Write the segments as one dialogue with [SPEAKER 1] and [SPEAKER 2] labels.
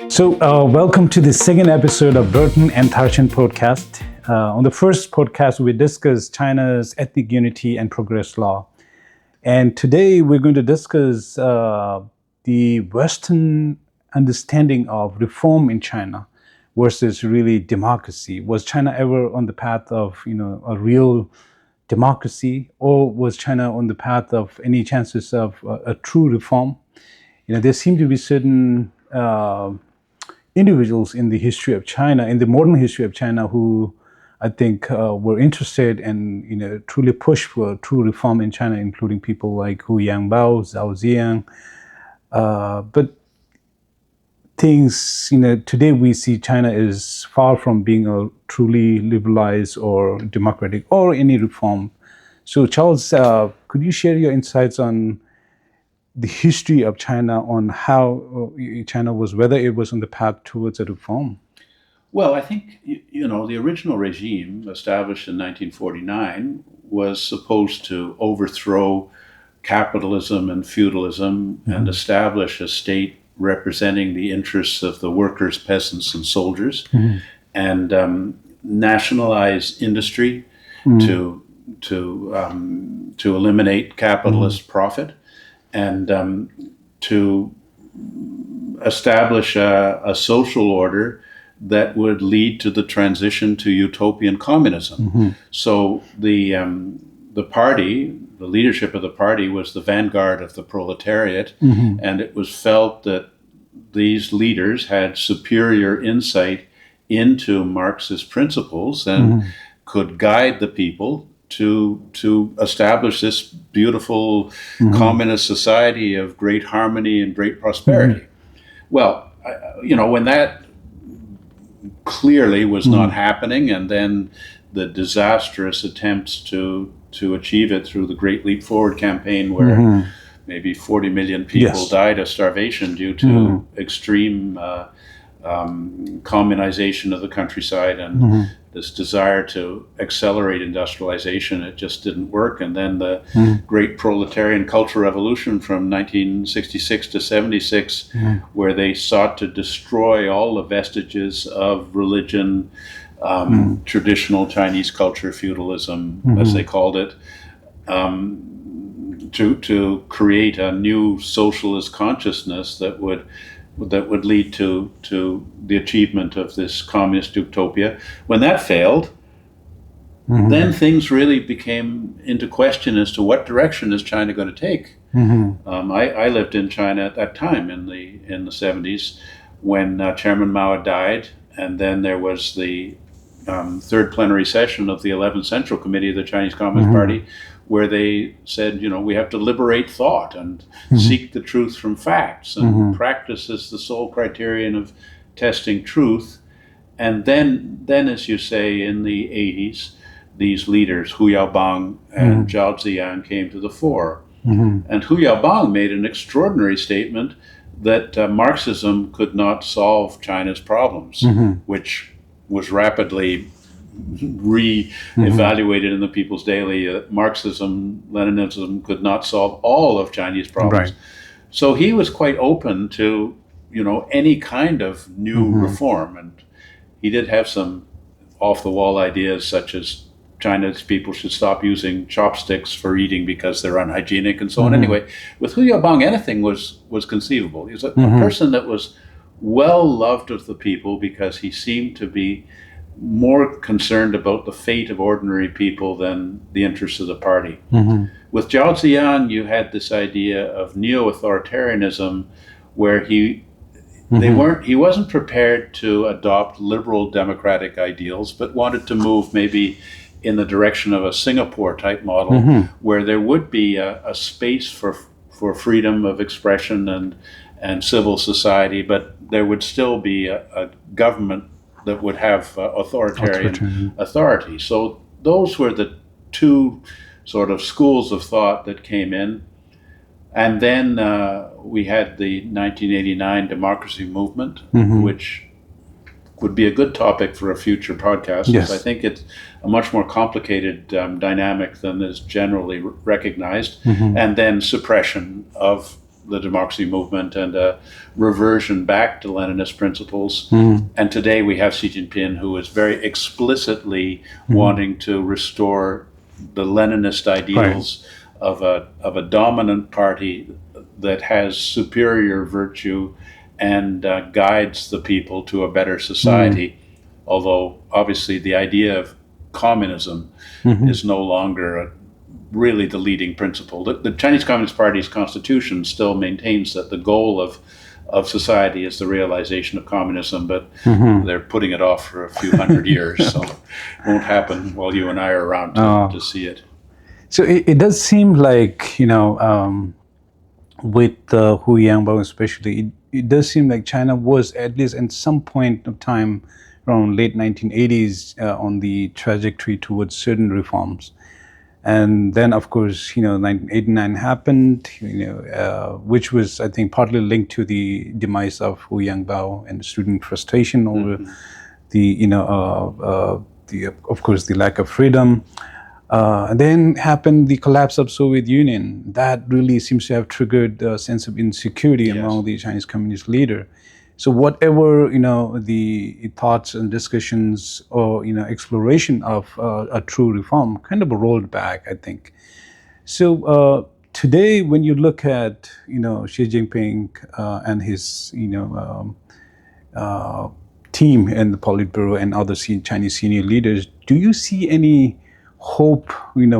[SPEAKER 1] So, welcome to the second episode of Burton and Therchin Podcast. On the first podcast, we discussed China's ethnic unity and progress law. And today, we're going to discuss the Western understanding of reform in China versus really democracy. Was China ever on the path of, a real democracy, or was China on the path of any chances of a true reform? There seem to be certain individuals in the history of China, in the modern history of China, who I think were interested and truly pushed for true reform in China, including people like Hu Yaobang, Zhao Ziyang. But things, today we see China is far from being a truly liberalized or democratic or any reform. So Charles, could you share your insights on the history of China, on how China was, whether it was on the path towards a reform?
[SPEAKER 2] Well, I think, the original regime established in 1949 was supposed to overthrow capitalism and feudalism and establish a state representing the interests of the workers, peasants, and soldiers, and nationalize industry to eliminate capitalist profit, and to establish a social order that would lead to the transition to utopian communism. So the party, the leadership of the party, was the vanguard of the proletariat, and it was felt that these leaders had superior insight into Marxist principles and could guide the people to establish this beautiful communist society of great harmony and great prosperity. Well, when that clearly was not happening, and then the disastrous attempts to achieve it through the Great Leap Forward campaign, where maybe 40 million people died of starvation due to extreme communization of the countryside and this desire to accelerate industrialization. It just didn't work. And then the great proletarian cultural revolution from 1966 to 76, where they sought to destroy all the vestiges of religion, traditional Chinese culture, feudalism, as they called it, to create a new socialist consciousness that would lead to the achievement of this communist utopia. When that failed, then things really became into question as to what direction is China going to take. I lived in China at that time in the 70s when Chairman Mao died, and then there was the third plenary session of the 11th Central Committee of the Chinese Communist Party, where they said, we have to liberate thought and seek the truth from facts, and practice is the sole criterion of testing truth. And then, as you say, in the 80s, these leaders, Hu Yaobang and Zhao Ziyang, came to the fore. And Hu Yaobang made an extraordinary statement that Marxism could not solve China's problems, which was rapidly re-evaluated in the People's Daily. Marxism, Leninism could not solve all of Chinese problems. Right. So he was quite open to, any kind of new reform. And he did have some off-the-wall ideas, such as China's people should stop using chopsticks for eating because they're unhygienic and so on. Anyway, with Hu Yaobang, anything was conceivable. He was a person that was well loved of the people because he seemed to be more concerned about the fate of ordinary people than the interests of the party. With Zhao Ziyang, you had this idea of neo-authoritarianism, where he wasn't prepared to adopt liberal democratic ideals, but wanted to move maybe in the direction of a Singapore type model, where there would be a space for freedom of expression and civil society, but there would still be a government that would have authoritarian authority. So those were the two sort of schools of thought that came in. And then we had the 1989 democracy movement, which would be a good topic for a future podcast, because I think it's a much more complicated dynamic than is generally recognized. And then suppression of the democracy movement and a reversion back to Leninist principles. And today we have Xi Jinping, who is very explicitly wanting to restore the Leninist ideals of a dominant party that has superior virtue and guides the people to a better society. Although obviously the idea of communism is no longer really the leading principle. The Chinese Communist Party's constitution still maintains that the goal of society is the realization of communism, but they're putting it off for a few hundred years, so it won't happen while you and I are around to see it.
[SPEAKER 1] So it does seem like, with Hu Yaobang especially, it does seem like China was, at least at some point of time around late 1980s, on the trajectory towards certain reforms. And then, of course, 1989 happened, which was, I think, partly linked to the demise of Hu Yaobang and student frustration over of course, the lack of freedom. And then happened the collapse of Soviet Union. That really seems to have triggered a sense of insecurity among the Chinese communist leader. So whatever, the thoughts and discussions or, exploration of a true reform kind of rolled back, I think. So today, when you look at, Xi Jinping and his, team and the Politburo and other Chinese senior leaders, do you see any hope,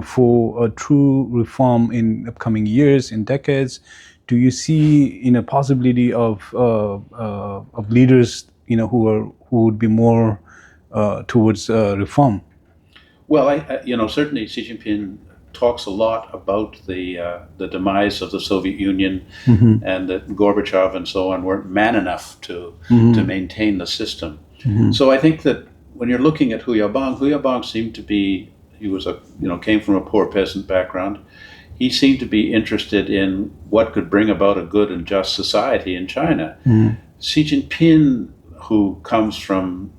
[SPEAKER 1] for a true reform in upcoming years, in decades? Do you see, possibility of leaders, who would be more towards reform?
[SPEAKER 2] Well, I certainly Xi Jinping talks a lot about the demise of the Soviet Union and that Gorbachev and so on weren't man enough to maintain the system. So I think that when you're looking at Hu Yaobang seemed to be, he was came from a poor peasant background. He seemed to be interested in what could bring about a good and just society in China. Xi Jinping, who comes from,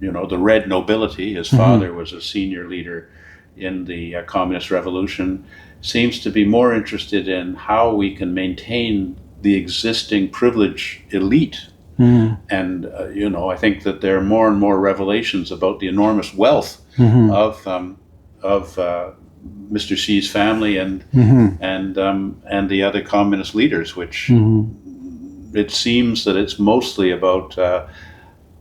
[SPEAKER 2] the red nobility, his father was a senior leader in the Communist Revolution, seems to be more interested in how we can maintain the existing privileged elite. And, I think that there are more and more revelations about the enormous wealth of Mr. Xi's family and the other communist leaders, which it seems that it's mostly about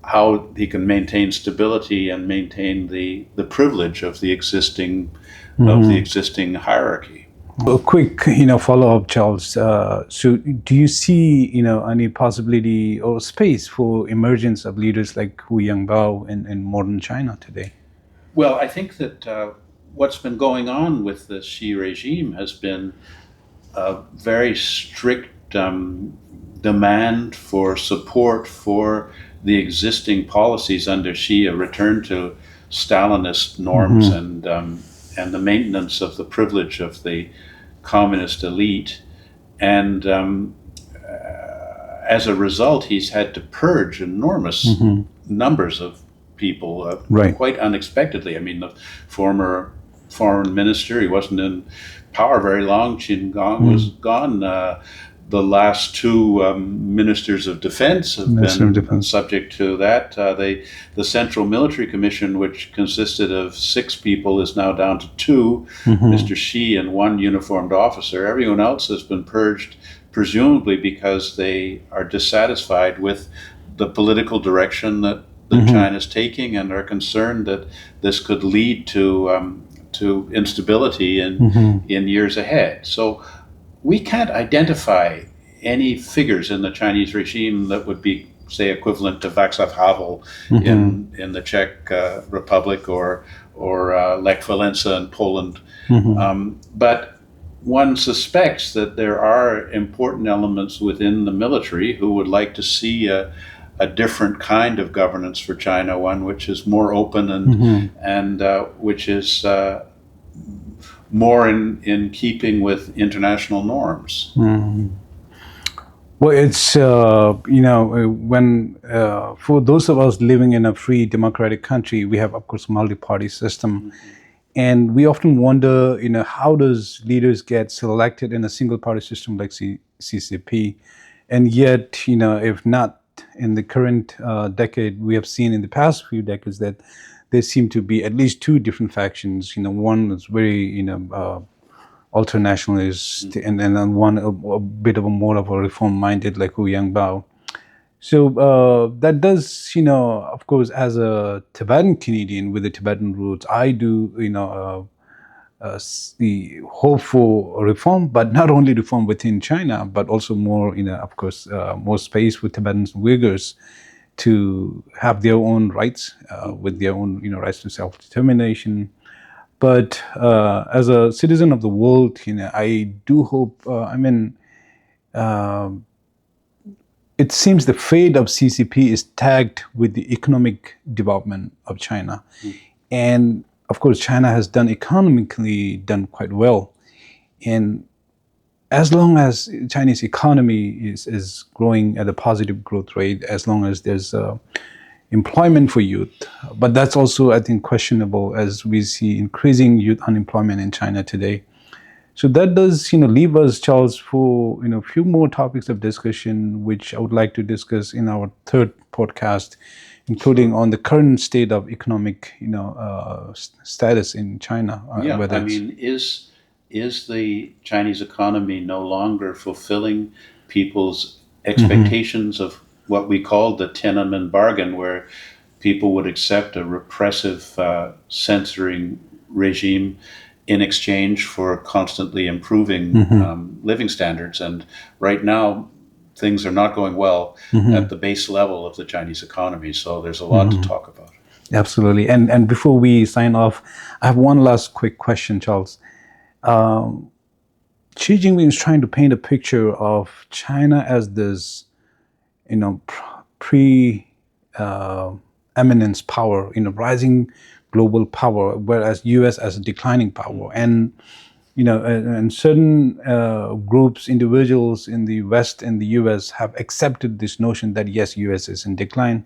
[SPEAKER 2] how he can maintain stability and maintain the privilege of the existing hierarchy.
[SPEAKER 1] A quick, follow-up, Charles. So, do you see, any possibility or space for emergence of leaders like Hu Yaobang in modern China today?
[SPEAKER 2] Well, I think that what's been going on with the Xi regime has been a very strict demand for support for the existing policies under Xi, a return to Stalinist norms and the maintenance of the privilege of the communist elite. And as a result, he's had to purge enormous numbers of people quite unexpectedly. I mean, the former foreign minister, he wasn't in power very long, Qin Gang was gone. The last two ministers of defense have been subject to that. The Central Military Commission, which consisted of 6 people, is now down to 2, Mr. Xi and 1 uniformed officer. Everyone else has been purged, presumably because they are dissatisfied with the political direction that China's taking and are concerned that this could lead to instability in years ahead. So we can't identify any figures in the Chinese regime that would be, say, equivalent to Václav Havel in the Czech Republic or Lech Walesa in Poland. But one suspects that there are important elements within the military who would like to see a different kind of governance for China, one which is more open and which is more in keeping with international norms.
[SPEAKER 1] Well, it's when for those of us living in a free democratic country, we have, of course, multi-party system, and we often wonder, how does leaders get selected in a single-party system like CCP, and yet, if not in the current decade, we have seen in the past few decades that there seem to be at least two different factions. One is very, ultra-nationalist, and then one a bit of a more of a reform-minded like Hu Yaobang. So that does, of course, as a Tibetan Canadian with the Tibetan roots, I do, see hope for reform, but not only reform within China, but also more, of course, more space for Tibetans and Uyghurs to have their own rights, with their own, rights to self-determination. But as a citizen of the world, I do hope. It seems the fate of CCP is tagged with the economic development of China, and of course, China has economically done quite well. And as long as Chinese economy is growing at a positive growth rate, as long as there's employment for youth, but that's also, I think, questionable as we see increasing youth unemployment in China today. So that does, leave us, Charles, for a few more topics of discussion, which I would like to discuss in our third podcast, including on the current state of economic, status in China.
[SPEAKER 2] Is the Chinese economy no longer fulfilling people's expectations of what we call the Tiananmen bargain, where people would accept a repressive, censoring regime in exchange for constantly improving living standards? And right now, things are not going well at the base level of the Chinese economy. So there's a lot to talk about.
[SPEAKER 1] Absolutely. And before we sign off, I have one last quick question, Charles. Xi Jinping is trying to paint a picture of China as this, pre-eminence power, rising global power, whereas U.S. as a declining power. And, and certain groups, individuals in the West and the U.S. have accepted this notion that, yes, U.S. is in decline.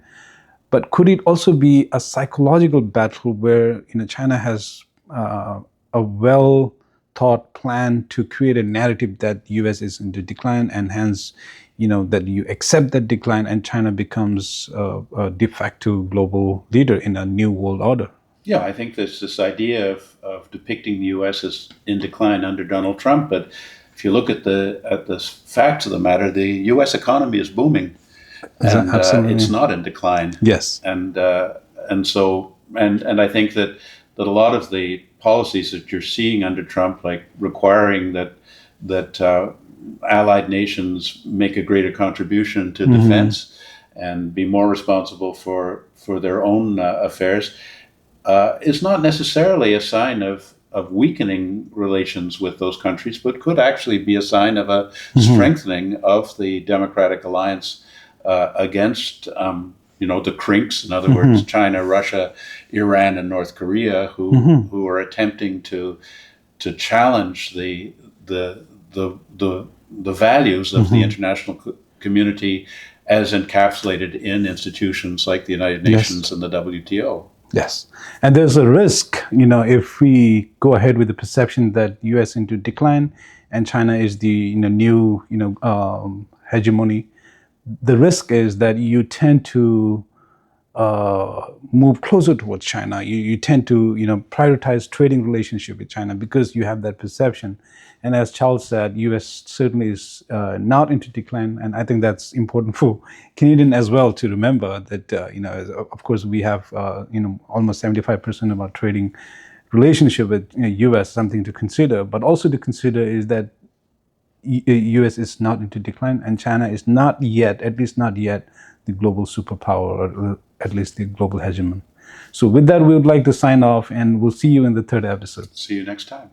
[SPEAKER 1] But could it also be a psychological battle where, China has a well-thought plan to create a narrative that U.S. is in decline, and hence, that you accept that decline and China becomes a de facto global leader in a new world order?
[SPEAKER 2] Yeah, I think there's this idea of depicting the U.S. as in decline under Donald Trump. But if you look at the facts of the matter, the U.S. economy is booming, and it's not in decline.
[SPEAKER 1] Yes,
[SPEAKER 2] and so I think that a lot of the policies that you're seeing under Trump, like requiring that allied nations make a greater contribution to defense and be more responsible for their own affairs, is not necessarily a sign of weakening relations with those countries, but could actually be a sign of a strengthening of the democratic alliance against the crinks, in other words, China, Russia, Iran, and North Korea, who are attempting to challenge the values of the international community as encapsulated in institutions like the United Nations and the WTO.
[SPEAKER 1] Yes, and there's a risk, if we go ahead with the perception that U.S. into decline and China is the new hegemony. The risk is that you tend to move closer towards China. You tend to prioritize trading relationship with China because you have that perception. And as Charles said, U.S. certainly is not into decline, and I think that's important for Canadian as well to remember that of course we have almost 75% of our trading relationship with U.S. something to consider, but also to consider is that U.S. is not into decline, and China is not yet, at least not yet, the global superpower, or at least the global hegemon. So with that, we would like to sign off, and we'll see you in the third episode.
[SPEAKER 2] See you next time.